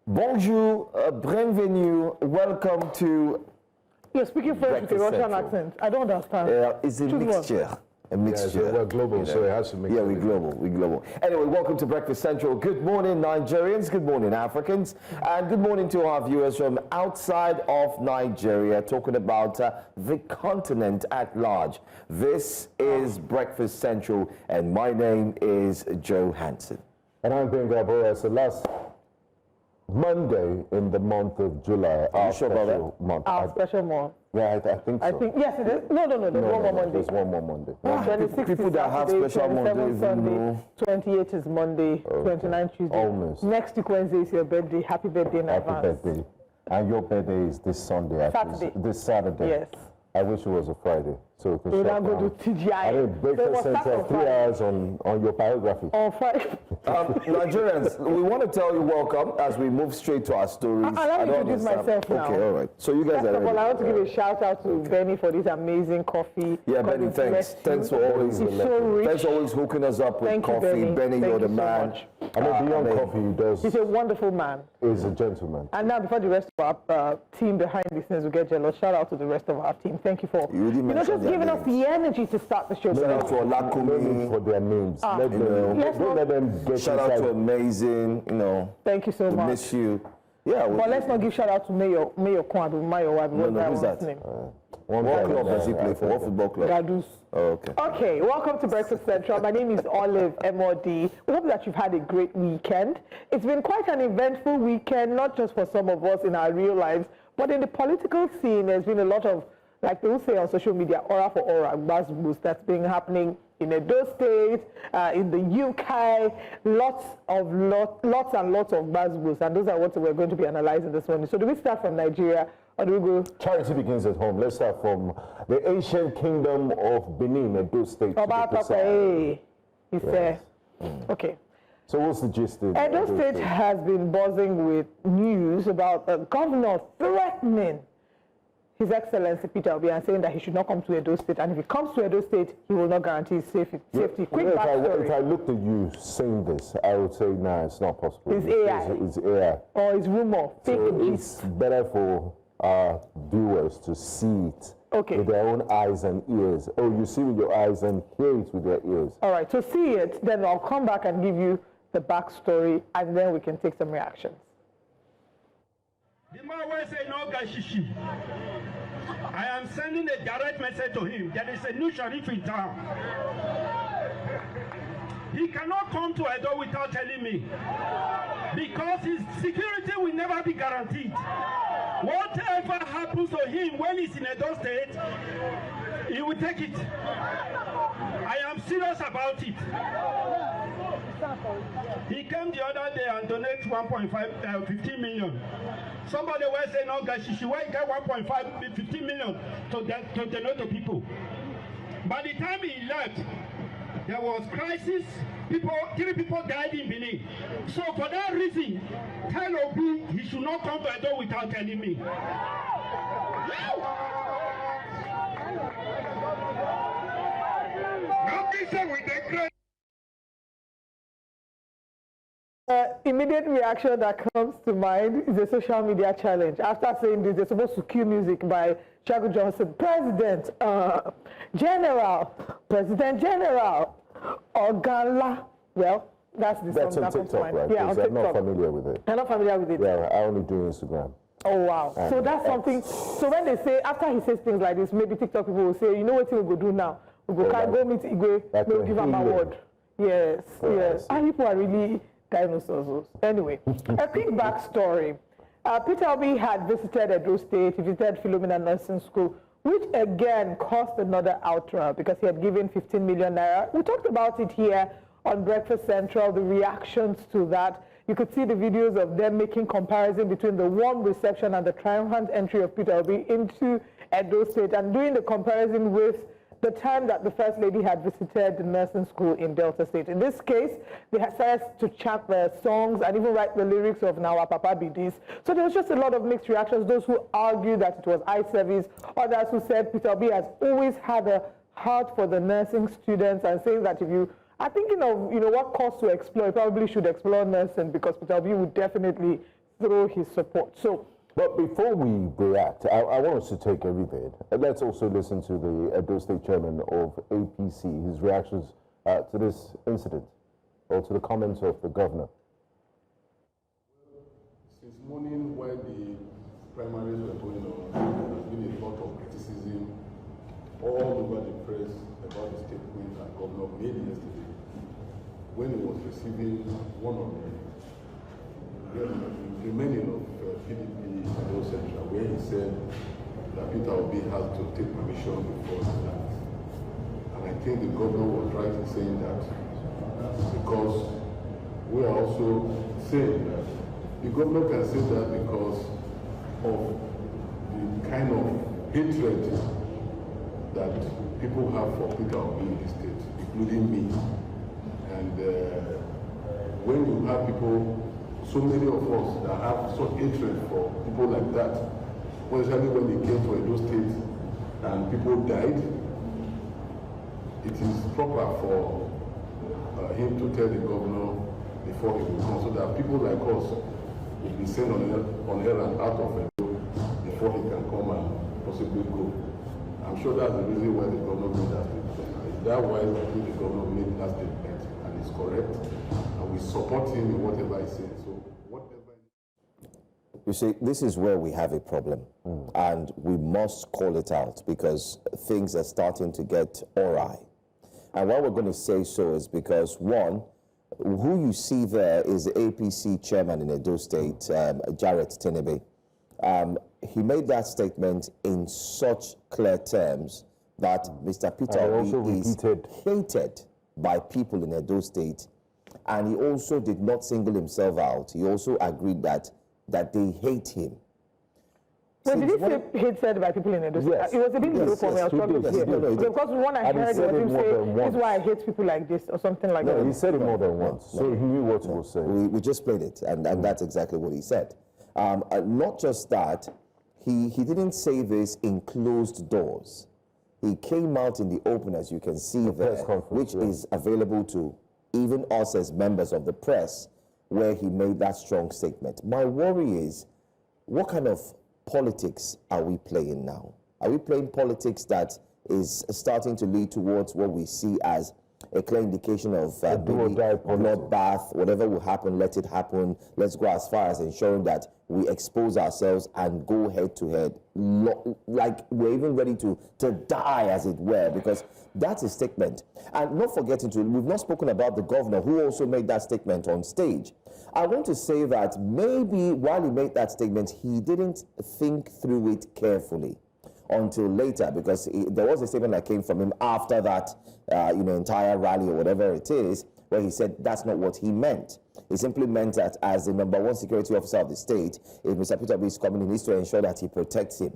Bonjour, bienvenue, welcome to... You're speaking French with a Russian accent. I don't understand. It's a mixture. A mixture. Yeah, we're global, so it has to make sense. Yeah, we're global. Anyway, welcome to Breakfast Central. Good morning, Nigerians. Good morning, Africans. And good morning to our viewers from outside of Nigeria, talking about the continent at large. This is Breakfast Central, and my name is Joe Hansen. And I'm Ben Gabo. It's the last Monday in the month of July. Are you sure about that? Month. Our special month. Yeah, I think so. I think, yes, it is. No, there's one more Monday. There's one more Monday. 26 people is that have Saturday, special Mondays, Sunday, 28 is Monday, 29 Tuesday. Almost. Next week Wednesday is your birthday. Happy birthday in advance. Happy birthday. And your birthday is this Sunday. Saturday. This Saturday. Yes. I wish it was a Friday, so we could We'll not go to TGI. I mean, Breakfast Central, 3 hours on your biography. On Friday. Nigerians, we want to tell you welcome as we move straight to our stories. Allow me to introduce myself now. Okay, all right. So you guys First are of all, ready. I want to give a shout out to Benny for this amazing coffee. Yeah, Benny, thanks. Thanks for always, It's so rich. thanks for always hooking us up with Thank you, coffee. Benny, Thank you're the you so man. much. I mean, beyond coffee, he does. He's a wonderful man. He's a gentleman. And now, before the rest of our team behind the scenes will get jealous, shout out to the rest of our team. Thank you for just giving us the energy to start the show. Shout out to Olakumi for their names. Don't let them get shout out to Amazing, Thank you so much. Miss you. Yeah. But let's not give shout out to Mayor Kwadu, who's that? Name. What club does he play for? What football club? Gadus. Oh, okay. Okay, welcome to Breakfast Central. My name is Olive MOD. We hope that you've had a great weekend. It's been quite an eventful weekend, not just for some of us in our real lives, but in the political scene, there's been a lot of, like they will say on social media, aura for aura, buzzwords that's been happening in Edo State, in the UK, lots and lots of buzzwords, and those are what we're going to be analyzing this morning. So do we start from Nigeria, or do we go? Charity begins at home. Let's start from the ancient kingdom of Benin, Edo State. Okay. So what's the gist of Edo State has been buzzing with news about a governor threatening His Excellency Peter Obi and saying that he should not come to Edo State, and if he comes to Edo State, he will not guarantee safety. Quick backstory. If I looked at you saying this, I would say, nah, it's not possible. It's AI. It's AI. Or it's rumor. Fake so it's better for our viewers to see it with their own eyes and ears. Oh, you see with your eyes and hear it with your ears. All right, so see it, then I'll come back and give you the backstory, and then we can take some reactions. The man will say no gashishi. I am sending a direct message to him. There is a new sheriff in town. He cannot come to Edo without telling me, because his security will never be guaranteed. Whatever happens to him when he's in Edo State, he will take it. I am serious about it. He came the other day and donated 15 million. Somebody will say, no, Gashishi, why get 15 million to donate to people? By the time he left, there was crisis. 3 people died in Benin. So for that reason, tell Obi he should not come to Edo without telling me. Immediate reaction that comes to mind is a social media challenge. After saying this, they're supposed to cue music by Chago Johnson, President General, Ogala. Well, that's the song that comes to mind. Right? Yeah, on TikTok. I'm not familiar with it. I'm not familiar with it. Yeah, I only do Instagram. Oh, wow. So that's something. So when they say, after he says things like this, maybe TikTok people will say, you know what we will do now? We go, go meet Igwe, we'll give him an award. Yes, yes. And people are really dinosaurs. Anyway, a quick backstory. Peter Obi had visited Edo State, he visited Philomena Nursing School, which again caused another outrage because he had given 15 million naira. We talked about it here on Breakfast Central, the reactions to that. You could see the videos of them making comparison between the warm reception and the triumphant entry of Peter Obi into Edo State, and doing the comparison with the time that the First Lady had visited the nursing school in Delta State. In this case, they had started to chant their songs and even write the lyrics of Nawa Papa Bidis. So there was just a lot of mixed reactions. Those who argued that it was eye service, others who said Peter Obi has always had a heart for the nursing students, and saying that if you are thinking of, what course to explore, you probably should explore nursing, because Peter Obi would definitely through his support. So, but before we react, I want us to take everything. Let's also listen to the Edo State Chairman of APC, his reactions to this incident, or to the comments of the governor. Since morning when the primaries were going on, there has been a lot of criticism all over the press about the statement that Governor made yesterday when he was receiving one of the remaining of PDP Edo Central, where he said that Peter Obi has to take permission before he starts. And I think the governor was right in saying that, because we are also saying that the governor can say that because of the kind of hatred that people have for Peter Obi in the state, including me. And when you have people, so many of us that have such hatred for people like that, especially when they came to Edo State and people died, it is proper for him to tell the governor before he will come, so that people like us will be sent on errand out of Edo before he can come and possibly go. I'm sure that's the reason why the governor made that statement. Is that why I think the governor made that statement, and it's correct, and we support him in whatever he's saying. So whatever. You see, this is where we have a problem, and we must call it out because things are starting to get awry. And why we're going to say so is because, one, who you see there is the APC chairman in Edo State, Jarrett Tinebe. He made that statement in such clear terms that Mr. Peter Obi is hated by people in Edo State, and he also did not single himself out. He also agreed that they hate him. Well, did he say hated by people in Edo State? Yes. It was a bit new for me. I was struggling to hear. Because one I heard was him say, this is why I hate people like this, or something like that. No, he said it more than once, so he knew what he was saying. We just played it, and that's exactly what he said. Not just that, he didn't say this in closed doors. He came out in the open, as you can see there, which is available to even us as members of the press, where he made that strong statement. My worry is, what kind of politics are we playing now? Are we playing politics that is starting to lead towards what we see as a clear indication of bloodbath? Whatever will happen, let it happen. Let's go as far as ensuring that we expose ourselves and go head to head, like we're even ready to die, as it were, because that's a statement. And not forgetting to, we've not spoken about the governor who also made that statement on stage. I want to say that maybe while he made that statement, he didn't think through it carefully until later, because there was a statement that came from him after that entire rally or whatever it is, where he said that's not what he meant. He simply meant that as the #1 security officer of the state, if Mr. Peter Obi is coming, he needs to ensure that he protects him.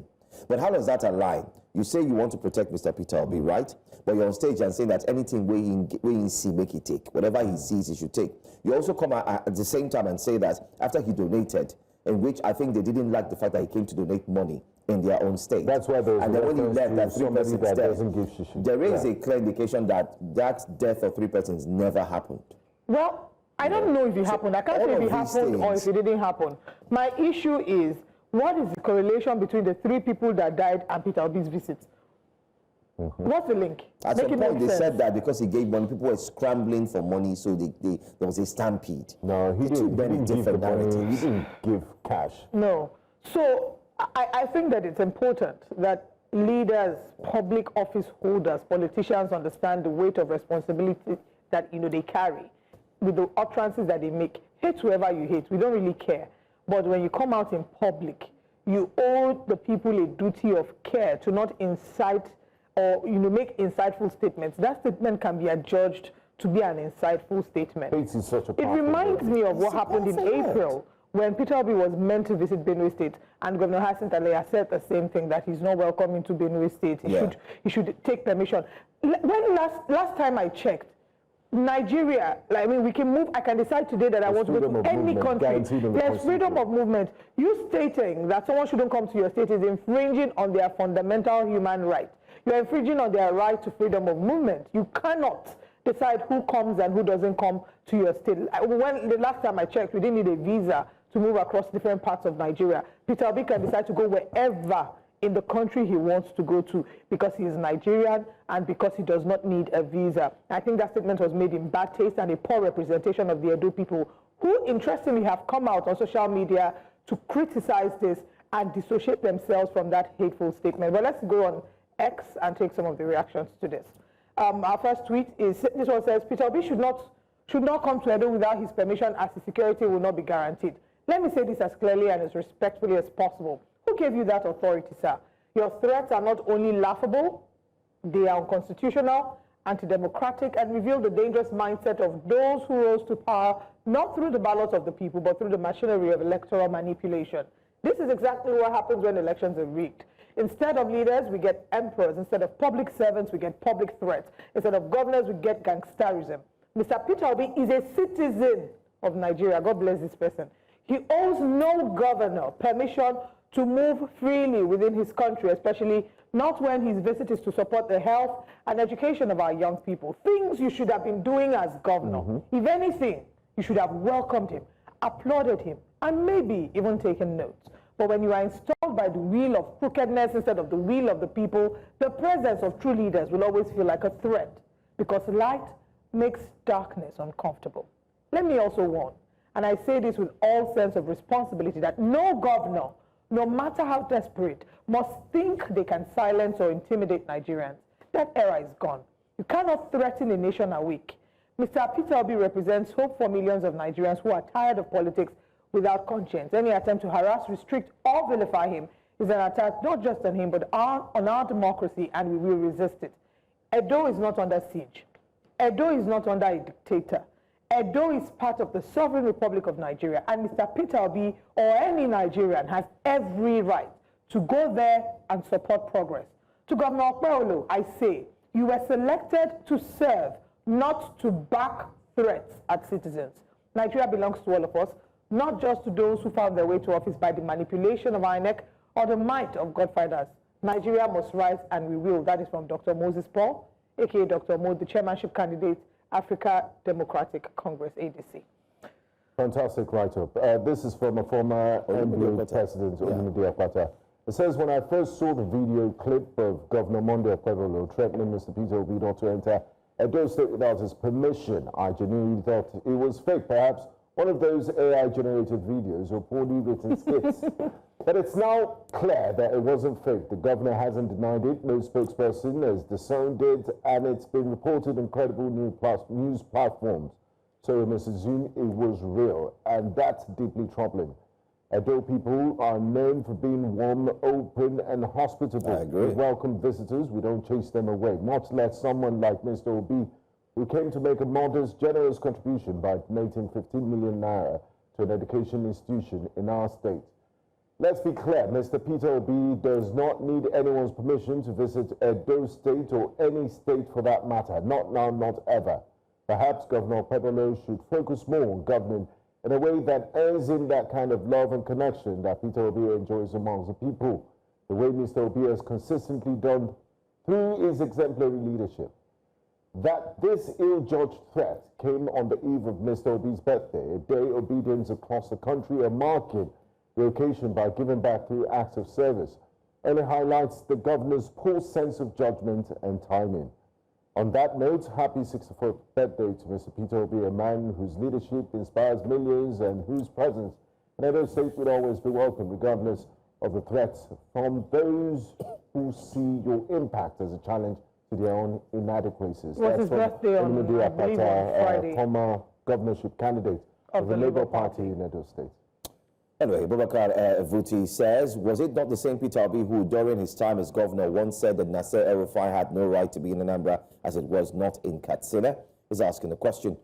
But how does that align? You say you want to protect Mr. Peter Obi, right? But you're on stage and saying that anything where he see, make it take. Whatever he sees, he should take. You also come at the same time and say that after he donated, in which I think they didn't like the fact that he came to donate money in their own state. That's why there's and then when he left, that 3 persons dead. There is a clear indication that death of 3 persons never happened. Well, I don't know if it happened. I can't say if it happened or if it didn't happen. My issue is, what is the correlation between the 3 people that died and Peter Obi's visit? What's the link? At some point, they said that because he gave money, people were scrambling for money, so there was a stampede. No, he didn't give the money. He didn't give cash. No. So I think that it's important that leaders, public office holders, politicians understand the weight of responsibility that they carry with the utterances that they make. Hate whoever you hate. We don't really care. But when you come out in public, you owe the people a duty of care to not incite or make insightful statements. That statement can be adjudged to be an insightful statement. It reminds me of what happened in April when Peter Obi was meant to visit Benue State, and Governor Hassan Talaya said the same thing, that he's not welcome into Benue State. He should take permission. When last time I checked, Nigeria, we can move. I can decide today that I want to go to any country. There's freedom of movement. You stating that someone shouldn't come to your state is infringing on their fundamental human right. You're infringing on their right to freedom of movement. You cannot decide who comes and who doesn't come to your state. When the last time I checked, we didn't need a visa to move across different parts of Nigeria. Peter Obi can decide to go wherever in the country he wants to go to because he is Nigerian and because he does not need a visa. I think that statement was made in bad taste and a poor representation of the Edo people, who interestingly have come out on social media to criticize this and dissociate themselves from that hateful statement. But let's go on X and take some of the reactions to this. Our first tweet is, this one says, Peter Obi should not come to Edo without his permission, as his security will not be guaranteed. Let me say this as clearly and as respectfully as possible. Who gave you that authority, sir? Your threats are not only laughable, they are unconstitutional, anti-democratic, and reveal the dangerous mindset of those who rose to power not through the ballots of the people, but through the machinery of electoral manipulation. This is exactly what happens when elections are rigged. Instead of leaders, we get emperors. Instead of public servants, we get public threats. Instead of governors, we get gangsterism. Mr. Peter Obi is a citizen of Nigeria. God bless this person. He owes no governor permission to move freely within his country, especially not when his visit is to support the health and education of our young people. Things you should have been doing as governor. If anything, you should have welcomed him, applauded him, and maybe even taken notes. But when you are installed by the wheel of crookedness instead of the will of the people, the presence of true leaders will always feel like a threat, because light makes darkness uncomfortable. Let me also warn, and I say this with all sense of responsibility, that no governor, no matter how desperate, must think they can silence or intimidate Nigerians. That era is gone. You cannot threaten a nation awake. Mr. Peter Obi represents hope for millions of Nigerians who are tired of politics without conscience. Any attempt to harass, restrict, or vilify him is an attack not just on him, but on our democracy, and we will resist it. Edo is not under siege. Edo is not under a dictator. Edo is part of the Sovereign Republic of Nigeria, and Mr. Peter Obi or any Nigerian has every right to go there and support progress. To Governor Okpebholo, I say, you were selected to serve, not to back threats at citizens. Nigeria belongs to all of us, not just to those who found their way to office by the manipulation of INEC or the might of godfathers. Nigeria must rise, and we will. That is from Dr. Moses Paul, a.k.a. Dr. Mo, the chairmanship candidate, Africa Democratic Congress, ADC. Fantastic write-up. This is from a former NBA president, Monday Okpebholo. It says, when I first saw the video clip of Governor Monday Okpebholo threatening Mr. Peter Obi not to enter Edo State without his permission, I genuinely thought it was fake, perhaps one of those AI-generated videos or poorly written skits. But it's now clear that it wasn't fake. The governor hasn't denied it. No spokesperson has disowned it, and it's been reported in credible news platforms. So we must assume it was real, and that's deeply troubling. Edo people are known for being warm, open, and hospitable. I agree. We welcome visitors. We don't chase them away. Much less someone like Mr. Obi, who came to make a modest, generous contribution by donating 15 million naira to an education institution in our state. Let's be clear, Mr. Peter Obi does not need anyone's permission to visit Edo State or any state for that matter. Not now, not ever. Perhaps Governor Okpebholo should focus more on governing in a way that earns him that kind of love and connection that Peter Obi enjoys amongst the people, the way Mr. Obi has consistently done through his exemplary leadership. That this ill-judged threat came on the eve of Mr. Obi's birthday, a day obedience across the country are marking the occasion by giving back through acts of service, only highlights the governor's poor sense of judgment and timing. On that note, happy 64th birthday to Mr. Peter Obi, a man whose leadership inspires millions and whose presence in Edo State would always be welcome, regardless of the threats from those who see your impact as a challenge to their own inadequacies. What's his birthday on, I believe, on Friday. Former governorship candidate of the Labour Party in Edo State. Anyway, Bubakar Vuti says, was it not the same Peter Obi who, during his time as governor, once said that Nasser El-Rufai had no right to be in Anambra as it was not in Katsina? He's asking the question.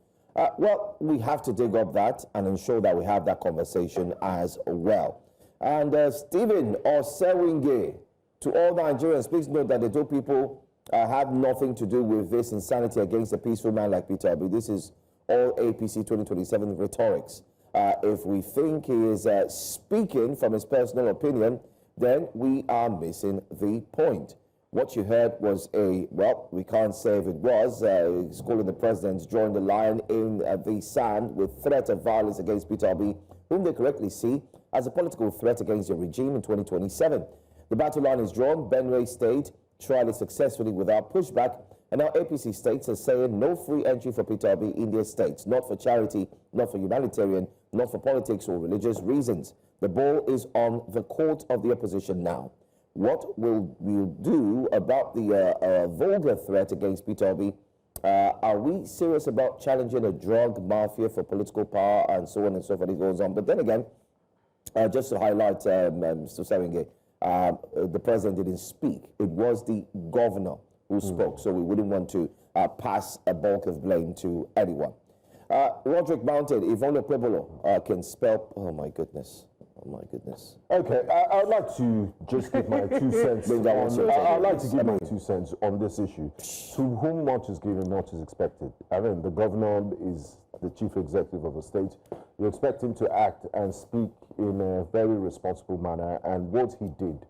Well, we have to dig up that and ensure that we have that conversation as well. And Stephen Osewinge, to all Nigerians, please note that the two people have nothing to do with this insanity against a peaceful man like Peter Obi. This is all APC 2027 rhetorics. If we think he is speaking from his personal opinion, then we are missing the point. What you heard was well, we can't say if it was, he's calling the president drawing the line in the sand with threat of violence against Peter Obi, whom they correctly see as a political threat against the regime in 2027. The battle line is drawn. Benue State tried it successfully without pushback, and now APC states are saying no free entry for Peter Obi in their states, not for charity, not for humanitarian, not for politics or religious reasons. The ball is on the court of the opposition now. What will we do about the vulgar threat against Peter Obi? Are we serious about challenging a drug mafia for political power and so on and so forth? It goes on. But then again, just to highlight, Mr. Sawinge, the president didn't speak. It was the governor who spoke, so we wouldn't want to pass a bulk of blame to anyone. Roderick Mountain, Edo Okpebholo can spell, oh my goodness. Oh my goodness. Okay, I'd like to just give my 2 cents. I'd like to give my 2 cents on this issue. To whom much is given, much is expected. I mean, the governor is the chief executive of the state. You expect him to act and speak in a very responsible manner, and what he did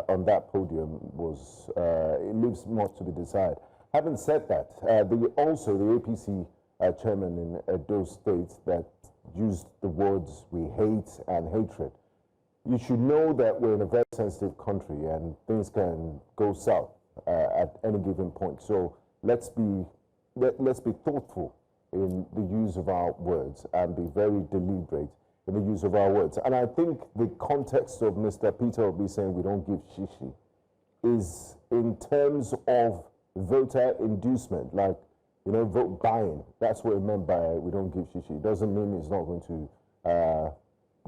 on that podium was, it leaves much to be desired. Having said that, also the APC chairman in Edo states that used the words we hate and hatred. You should know that we're in a very sensitive country and things can go south at any given point. So let's be thoughtful in the use of our words and be very deliberate in the use of our words. And I think the context of Mr. Peter Obi saying we don't give shishi is in terms of voter inducement, like, you know, vote buying. That's what it meant by we don't give shishi. It doesn't mean it's not going to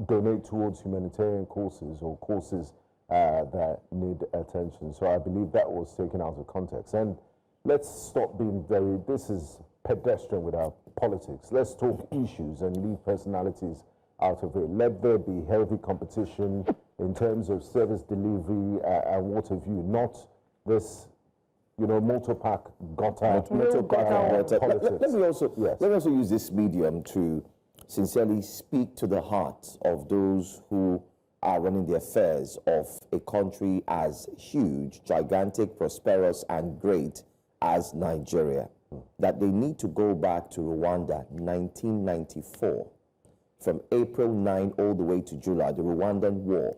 donate towards humanitarian causes or causes that need attention. So I believe that was taken out of context. And let's stop being this is pedestrian with our politics. Let's talk issues and leave personalities out of it. Let there be healthy competition in terms of service delivery and what have you, not this, you know, motor park gutter. Let me also use this medium to sincerely speak to the hearts of those who are running the affairs of a country as huge, gigantic, prosperous, and great as Nigeria. That they need to go back to Rwanda, 1994, from April 9 all the way to July, the Rwandan War,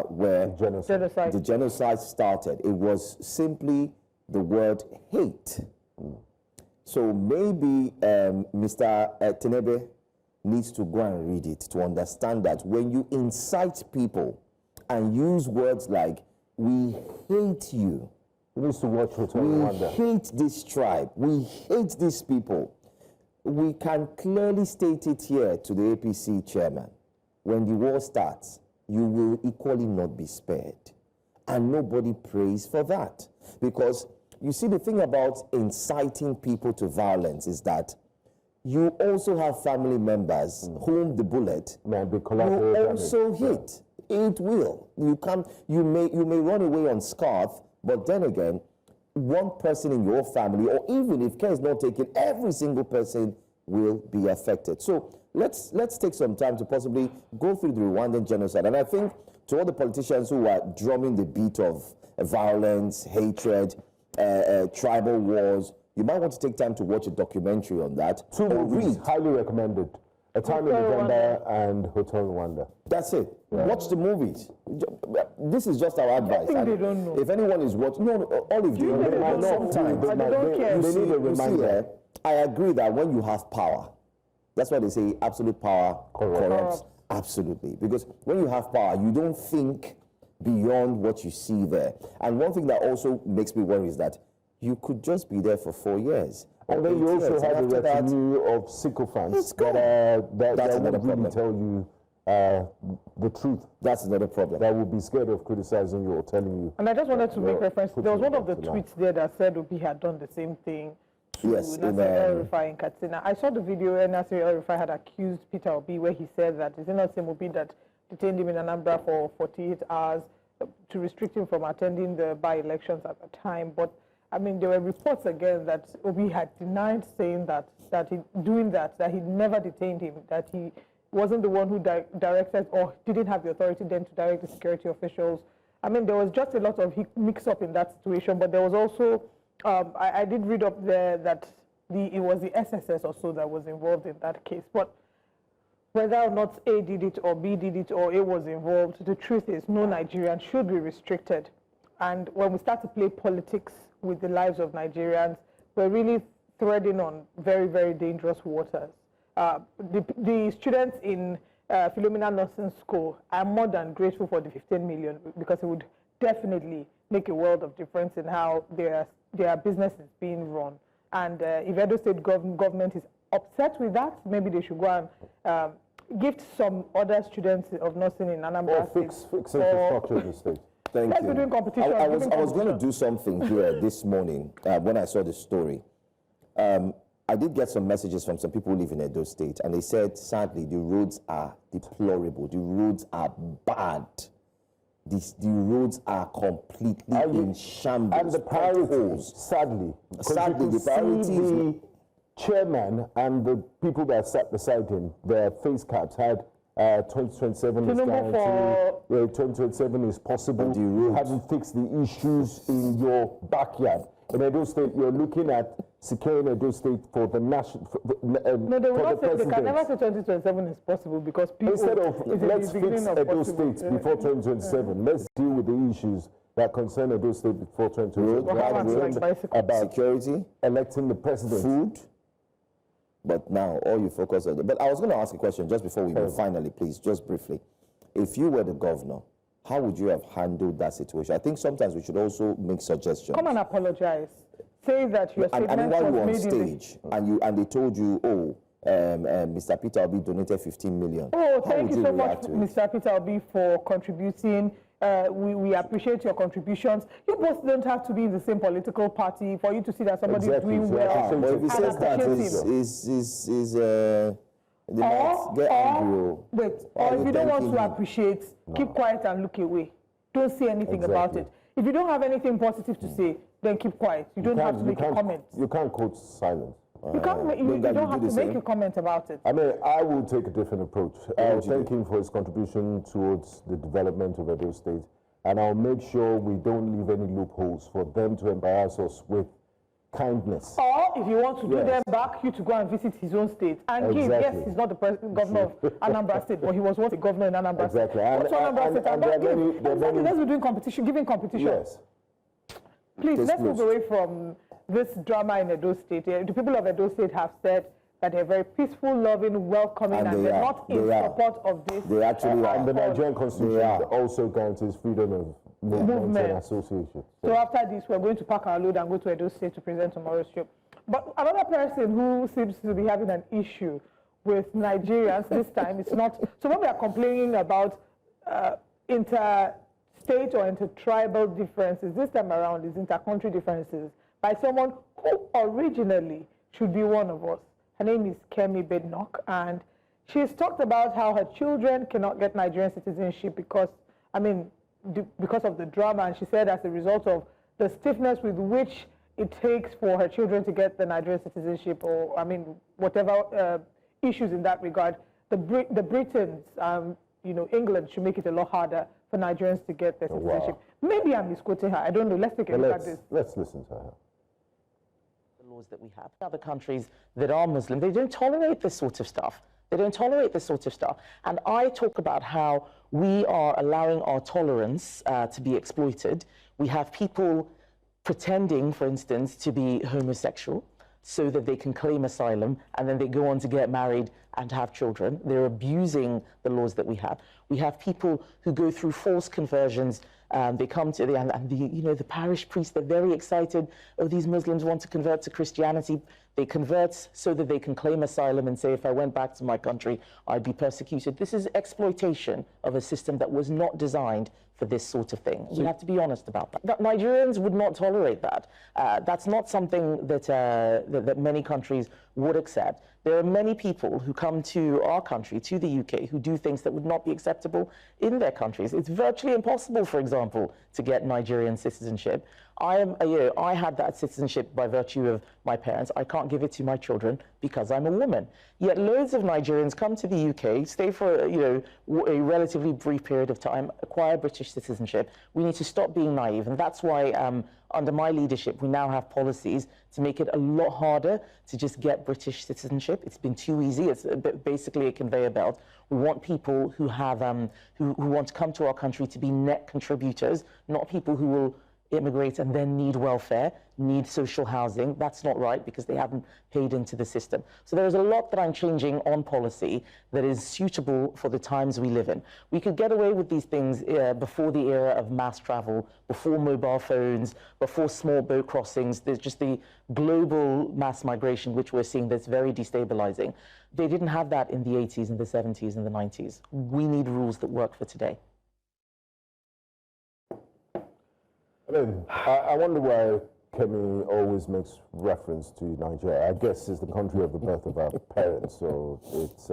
where the genocide started. It was simply the word hate. So maybe Mr. Tinebe needs to go and read it to understand that when you incite people and use words like, we hate you, he needs to watch we hate this tribe, we hate these people, we can clearly state it here to the APC chairman. When the war starts, you will equally not be spared. And nobody prays for that. Because you see, the thing about inciting people to violence is that you also have family members whom the bullet will also hit. It will. You may run away unscathed, but then again, one person in your family, or even if care is not taken, every single person will be affected. So let's take some time to possibly go through the Rwandan genocide. And I think to all the politicians who are drumming the beat of violence, hatred, tribal wars, you might want to take time to watch a documentary on that. 2 movies, highly recommended. A Time in November and Hotel Rwanda. That's it. Yeah. Watch the movies. This is just our advice. I think they don't know. If anyone is watching, Olive, they need a reminder. I agree that when you have power, that's why they say absolute power corrupts. Absolutely. Because when you have power, you don't think beyond what you see there. And one thing that also makes me worry is that you could just be there for 4 years. And then you also have a retinue of sycophants that would really tell you the truth. That's not a problem. That would be scared of criticizing you or telling you. And I just wanted to make reference. There was one of the tweets there that said Obi had done the same thing to Nasir El-Rufai in Katsina. I saw the video where Nasir El-Rufai had accused Peter Obi, where he said that is it not same Obi that detained him in Anambra for 48 hours to restrict him from attending the by-elections at the time. But I mean, there were reports again that Obi had denied saying that he never detained him, that he wasn't the one who directed or didn't have the authority then to direct the security officials. I mean, there was just a lot of mix-up in that situation, but there was also, I did read up there that it was the SSS or so that was involved in that case. But whether or not A did it or B did it or A was involved, the truth is no Nigerian should be restricted. And when we start to play politics with the lives of Nigerians, we're really treading on very, very dangerous waters. The students in Philomena Nursing School are more than grateful for the 15 million because it would definitely make a world of difference in how their business is being run. And if Edo State government is upset with that, maybe they should go and gift some other students of nursing in Anambra State. Fix infrastructure in the state. Thank Let's you. be doing competition. I was going to do something here this morning when I saw the story. I did get some messages from some people who live in Edo State, and they said, sadly, the roads are deplorable. The roads are bad. The roads are completely in shambles. And the priorities, sadly, the priorities. The chairman and the people that sat beside him, their face caps had 2027 is guaranteed. 2027 is possible. You haven't fixed the issues in your backyard. In Edo State, you're looking at securing Edo State for the national. No, they will not say, they can never say 2027 is possible because people. Instead of let's fix Edo State before 2027, let's deal with the issues that concern Edo State before 2027. About security, electing the president, food. But now all you focus on. But I was going to ask a question just before we move. Finally, please, just briefly. If you were the governor, how would you have handled that situation? I think sometimes we should also make suggestions. Come and apologize. Say that your statement and while you were on was made stage and they told you, oh, Mr. Peter Obi donated 15 million. Oh, thank you so much, Mr. Peter Obi, for contributing. We appreciate your contributions. You both don't have to be in the same political party for you to see that somebody is doing well. But if he says that, they might get angry. Wait, or if you don't want to appreciate, keep quiet and look away. Don't say anything about it. If you don't have anything positive to say, then keep quiet. You don't have to make a comment. You can't quote silence. You don't have to make a comment about it. I mean, I will take a different approach. I'll thank him for his contribution towards the development of Edo State, and I'll make sure we don't leave any loopholes for them to embarrass us with kindness. Or if you want to do them back, you to go and visit his own state. And yes, he's not the governor of Anambra State, but he was once a governor in Anambra State. Exactly. Let's be doing competition, giving competition. Yes. Please, let's move away from this drama in Edo State. The people of Edo State have said that they're very peaceful, loving, welcoming, and they're not in support of this. They actually are. And the Nigerian Constitution also guarantees freedom of movement and association. So after this, we're going to pack our load and go to Edo State to present tomorrow's show. But another person who seems to be having an issue with Nigerians this time, it's not. So when we are complaining about inter-state or inter-tribal differences, this time around is inter-country differences by someone who originally should be one of us. Her name is Kemi Badenoch, and she's talked about how her children cannot get Nigerian citizenship because of the drama, and she said as a result of the stiffness with which it takes for her children to get the Nigerian citizenship, or whatever issues in that regard, the Britons, England should make it a lot harder for Nigerians to get their citizenship. Wow. Maybe I'm misquoting her. I don't know. Let's take a look at this. Let's listen to her. The laws that we have. Other countries that are Muslim, they don't tolerate this sort of stuff. They don't tolerate this sort of stuff. And I talk about how we are allowing our tolerance to be exploited. We have people pretending, for instance, to be homosexual so that they can claim asylum, and then they go on to get married and have children. They're abusing the laws that we have. We have people who go through false conversions. They come to the parish priest, they're very excited. Oh, these Muslims want to convert to Christianity. They convert so that they can claim asylum and say, if I went back to my country, I'd be persecuted. This is exploitation of a system that was not designed for this sort of thing. We have to be honest about that. Nigerians would not tolerate that. That's not something that, that many countries would accept. There are many people who come to our country, to the UK, who do things that would not be acceptable in their countries. It's virtually impossible, for example, to get Nigerian citizenship. I had that citizenship by virtue of my parents. I can't give it to my children because I'm a woman. Yet loads of Nigerians come to the UK, stay for a relatively brief period of time, acquire British citizenship. We need to stop being naive, and that's why under my leadership, we now have policies to make it a lot harder to just get British citizenship. It's been too easy. It's basically a conveyor belt. We want people who have who want to come to our country to be net contributors, not people who will immigrate and then need welfare, need social housing. That's not right because they haven't paid into the system. So there is a lot that I'm changing on policy that is suitable for the times we live in. We could get away with these things before the era of mass travel, before mobile phones, before small boat crossings. There's just the global mass migration which we're seeing that's very destabilizing. They didn't have that in the 80s and the 70s and the 90s. We need rules that work for today. I wonder why Kemi always makes reference to Nigeria. I guess it's the country of the birth of our parents, so it's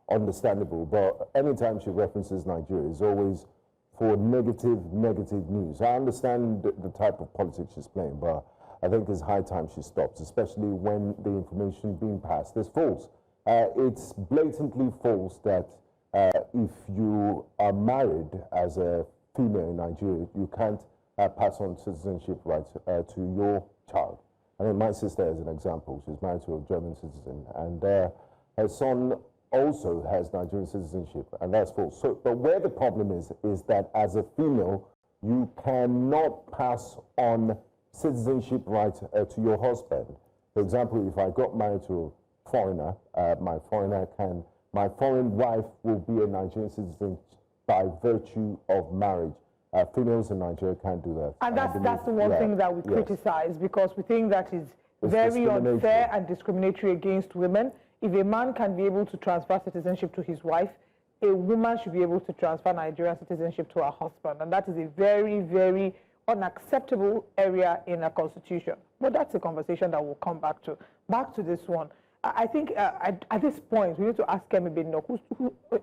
understandable. But anytime she references Nigeria, it's always for negative news. I understand the type of politics she's playing, but I think it's high time she stops, especially when the information being passed is false. It's blatantly false that if you are married as a female in Nigeria, you can't pass on citizenship rights to your child. I mean, my sister is an example. She's married to a German citizen, and her son also has Nigerian citizenship, and that's false. So, but where the problem is that as a female, you cannot pass on citizenship rights to your husband. For example, if I got married to a foreigner, my foreign wife will be a Nigerian citizen by virtue of marriage. Females in Nigeria can't do that. And that's the one thing that we criticize, because we think that is very unfair and discriminatory against women. If a man can be able to transfer citizenship to his wife, a woman should be able to transfer Nigerian citizenship to her husband. And that is a very, very unacceptable area in our constitution. But that's a conversation that we'll come back to. Back to this one. I think at this point, we need to ask Kemi Badenoch,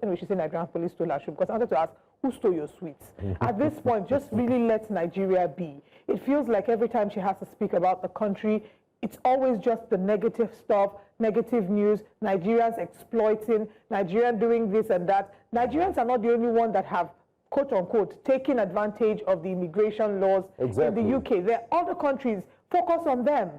anyway, she said Nigerian police stole her shoe, because I wanted to ask, who stole your sweets? At this point, just really let Nigeria be. It feels like every time she has to speak about the country, it's always just the negative stuff, negative news, Nigerians exploiting, Nigerians doing this and that. Nigerians are not the only ones that have, quote unquote, taken advantage of the immigration laws in the UK. There are other countries. Focus on them.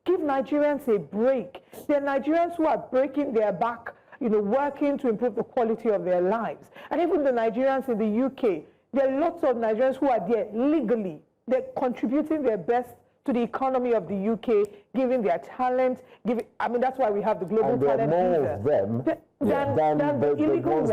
Give Nigerians a break. There are Nigerians who are breaking their back, working to improve the quality of their lives. And even the Nigerians in the UK, there are lots of Nigerians who are there legally. They're contributing their best to the economy of the UK, giving their talent. That's why we have the global talent visa. And there are more of them than the illegal ones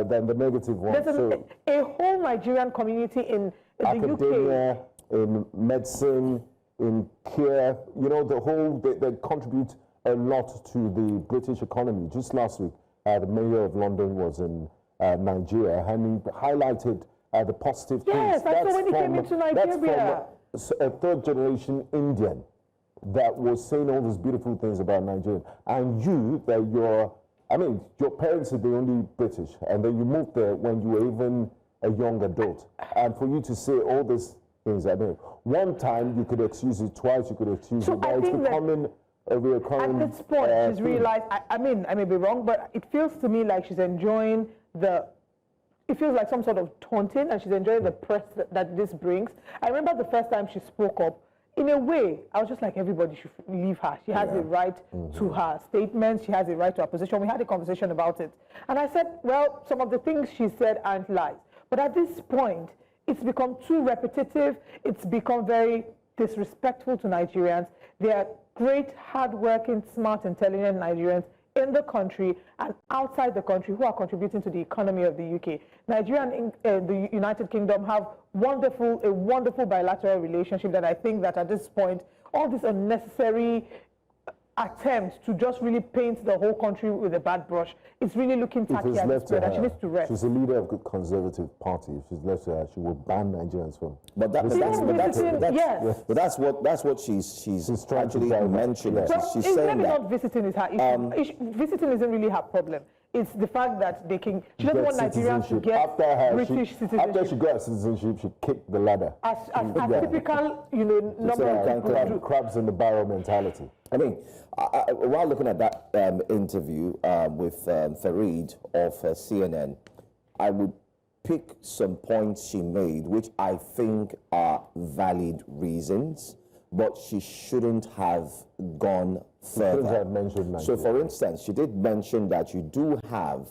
than the negative ones. There's a whole Nigerian community in the academia, UK. In medicine, in care, they contribute a lot to the British economy. Just last week, the mayor of London was in Nigeria, and he highlighted the positive things. Yes, I saw when he came into Nigeria. That's from a third-generation Indian that was saying all these beautiful things about Nigeria. And your parents are the only British, and then you moved there when you were even a young adult. And for you to say all these things, one time you could excuse it, twice you could excuse it, but it's becoming a reoccurring. At this point, she's realized, I may be wrong, but it feels to me like she's enjoying it feels like some sort of taunting, and she's enjoying the press that this brings. I remember the first time she spoke up, in a way, I was just like, everybody should leave her. She has the right to her statements. She has the right to her position. We had a conversation about it. And I said, well, some of the things she said aren't lies. But at this point, it's become too repetitive. It's become very disrespectful to Nigerians. They are great, hardworking, smart, intelligent Nigerians in the country and outside the country who are contributing to the economy of the UK. Nigeria and the United Kingdom have a wonderful bilateral relationship that I think that at this point, all this unnecessary attempt to just really paint the whole country with a bad brush, it's really looking tacky at this point, and she needs to rest. She's a leader of the Conservative Party. If she's left to her, she will ban Nigerians from. But that's what she's actually mentioning. She's saying that not visiting is her issue. Visiting isn't really her problem. It's the fact that they can. She doesn't want Nigerians to get British citizenship. After she got citizenship, she kicked the ladder. As typical, number of people do. Crabs in the barrel mentality. I mean, while looking at that interview with Fareed of CNN, I would pick some points she made, which I think are valid reasons, but she shouldn't have gone further. Have mentioned Nigeria. So, for instance, she did mention that you do have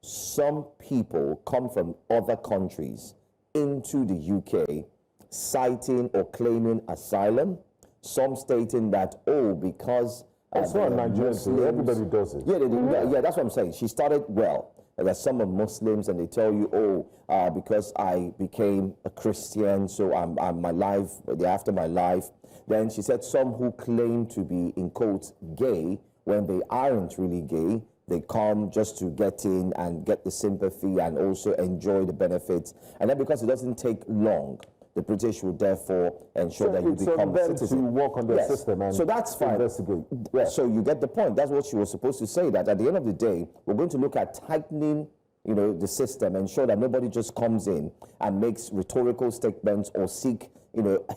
some people come from other countries into the UK citing or claiming asylum, some stating that, oh, because it's not a Nigerian thing, everybody does it. Yeah, that's what I'm saying. She started well. There's some are Muslims and they tell you, oh, because I became a Christian, so I'm my life, after my life. Then she said some who claim to be, in quotes, gay, when they aren't really gay, they come just to get in and get the sympathy and also enjoy the benefits. And then because it doesn't take long, the British will therefore ensure that you become a citizen. To work on the system and so that's fine. Investigate. Yeah. So you get the point. That's what she was supposed to say, that at the end of the day, we're going to look at tightening, the system, ensure that nobody just comes in and makes rhetorical statements or seek,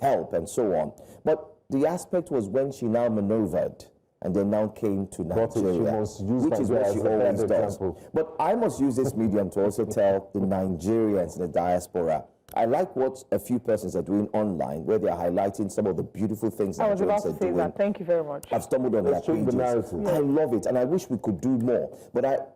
help and so on. But the aspect was when she now maneuvered and then now came to Nigeria, which is what she always does. But I must use this medium to also tell the Nigerians in the diaspora, I like what a few persons are doing online, where they are highlighting some of the beautiful things I was Nigerians about are to say doing. that. Thank you very much. I've stumbled on their pages. I love it, and I wish we could do more. But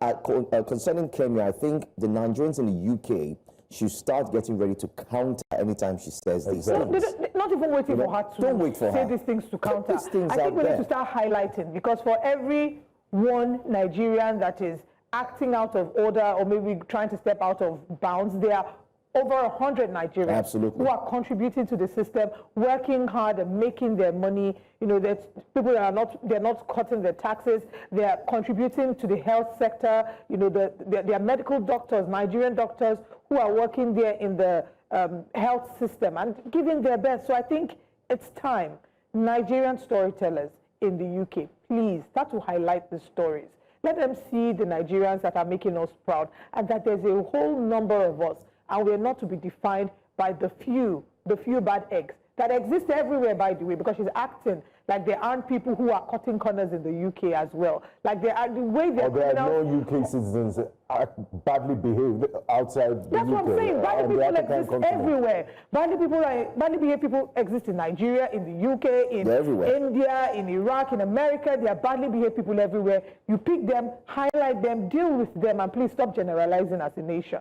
concerning Kemi, I think the Nigerians in the UK should start getting ready to counter anytime she says these things. Not even waiting for her to don't wait for say her. these things to counter. These things I think we out need to start highlighting, because for every one Nigerian that is acting out of order or maybe trying to step out of bounds, there are over 100 Nigerians who are contributing to the system, working hard and making their money. There's people that they're not cutting their taxes, they are contributing to the health sector. There are medical doctors, Nigerian doctors, who are working there in the health system and giving their best. So I think it's time, Nigerian storytellers in the UK, please start to highlight the stories. Let them see the Nigerians that are making us proud, and that there's a whole number of us, and we're not to be defined by the few bad eggs that exist everywhere, by the way, because she's acting like there aren't people who are cutting corners in the UK as well. Like there are the way they're there are no UK citizens badly behaved outside the UK. That's what I'm saying. Badly people exist everywhere. Badly behaved people exist in Nigeria, in the UK, in India, in Iraq, in America. There are badly behaved people everywhere. You pick them, highlight them, deal with them, and please stop generalizing as a nation.